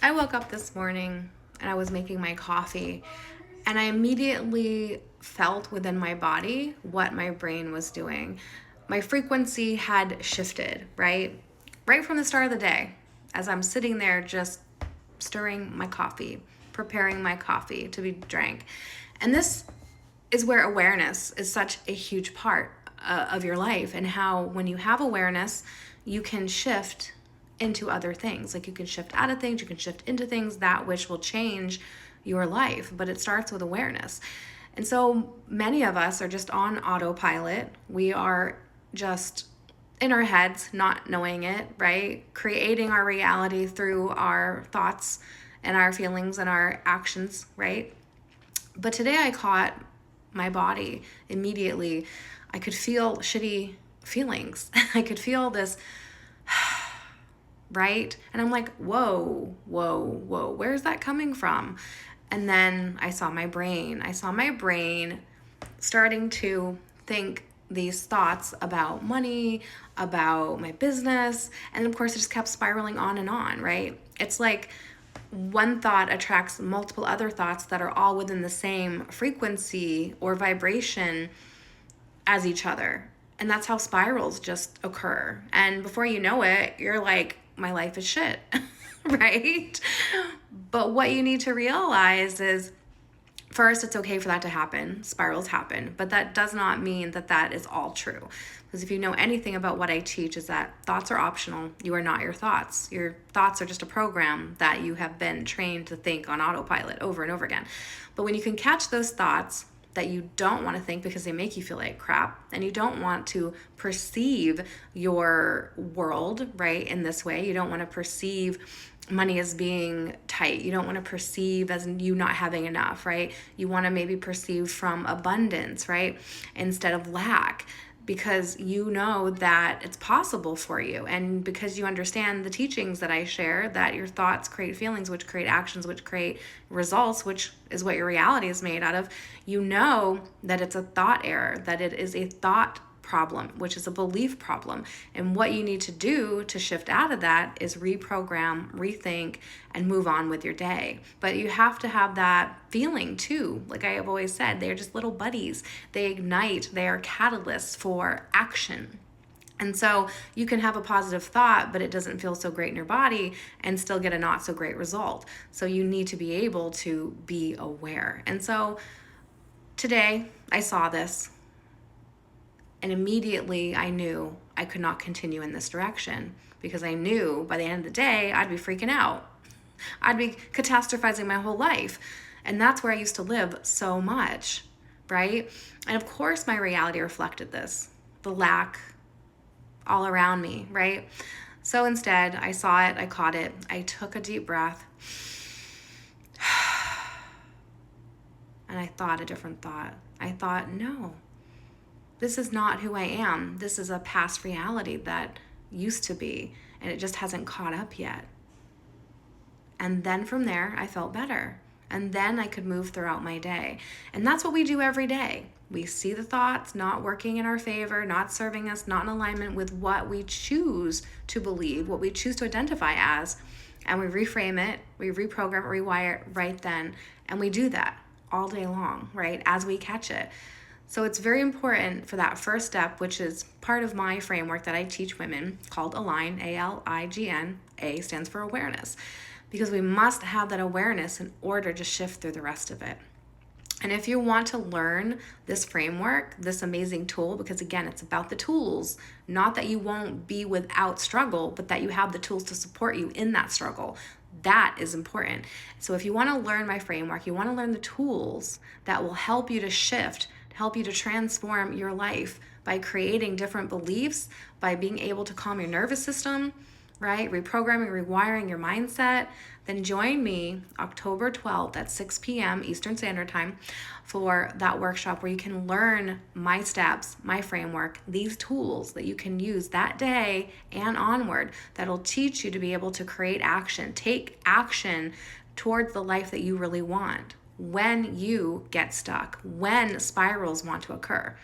I woke up this morning and I was making my coffee, and I immediately felt within my body what my brain was doing. My frequency had shifted, right? Right from the start of the day, as I'm sitting there just stirring my coffee, preparing my coffee to be drank. And this is where awareness is such a huge part of your life, and how when you have awareness, you can shift into other things. Like you can shift out of things, you can shift into things that which will change your life, but it starts with awareness. And so many of us are just on autopilot. We are just in our heads, not knowing it, right? Creating our reality through our thoughts and our feelings and our actions, right? But today I caught my body immediately. I could feel shitty feelings. I could feel this, right? And I'm like, whoa, whoa, whoa, where's that coming from? And then I saw my brain. I saw my brain starting to think these thoughts about money, about my business. And of course, it just kept spiraling on, right? It's like one thought attracts multiple other thoughts that are all within the same frequency or vibration as each other. And that's how spirals just occur. And before you know it, you're like, my life is shit, right? But what you need to realize is, first, it's okay for that to happen. Spirals happen, but that does not mean that that is all true. Because if you know anything about what I teach, is that thoughts are optional. You are not your thoughts. Your thoughts are just a program that you have been trained to think on autopilot over and over again. But when you can catch those thoughts that you don't want to think because they make you feel like crap, and you don't want to perceive your world, right, in this way. You don't want to perceive money as being tight. You don't want to perceive as you not having enough, right? You want to maybe perceive from abundance, right, instead of lack, because you know that it's possible for you, and because you understand the teachings that I share, that your thoughts create feelings, which create actions, which create results, which is what your reality is made out of. You know that it's a thought error, that it is a thought problem, which is a belief problem. And what you need to do to shift out of that is reprogram, rethink, and move on with your day. But you have to have that feeling too. Like I have always said, they're just little buddies. They ignite, they are catalysts for action. And so you can have a positive thought, but it doesn't feel so great in your body, and still get a not so great result. So you need to be able to be aware. And so today I saw this, and immediately I knew I could not continue in this direction, because I knew by the end of the day, I'd be freaking out. I'd be catastrophizing my whole life. And that's where I used to live so much, right? And of course, my reality reflected this, the lack all around me, right? So instead, I saw it, I caught it, I took a deep breath, and I thought a different thought. I thought, no, this is not who I am. This is a past reality that used to be, and it just hasn't caught up yet. And then from there, I felt better. And then I could move throughout my day. And that's what we do every day. We see the thoughts not working in our favor, not serving us, not in alignment with what we choose to believe, what we choose to identify as. And we reframe it, we reprogram it, rewire it right then. And we do that all day long, right, as we catch it. So it's very important for that first step, which is part of my framework that I teach women, called Align, ALIGN. A stands for awareness, because we must have that awareness in order to shift through the rest of it. And if you want to learn this framework, this amazing tool, because again, it's about the tools, not that you won't be without struggle, but that you have the tools to support you in that struggle. That is important. So if you want to learn my framework, you want to learn the tools that will help you to shift, help you to transform your life by creating different beliefs, by being able to calm your nervous system, right? Reprogramming, rewiring your mindset. Then join me October 12th at 6 p.m. Eastern Standard Time for that workshop, where you can learn my steps, my framework, these tools that you can use that day and onward, that'll teach you to be able to create action, take action towards the life that you really want when you get stuck, when spirals want to occur.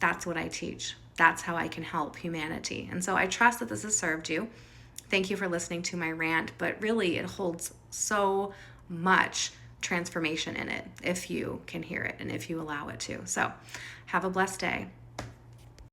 That's what I teach. That's how I can help humanity. And so I trust that this has served you. Thank you for listening to my rant, but really it holds so much transformation in it if you can hear it and if you allow it to. So have a blessed day.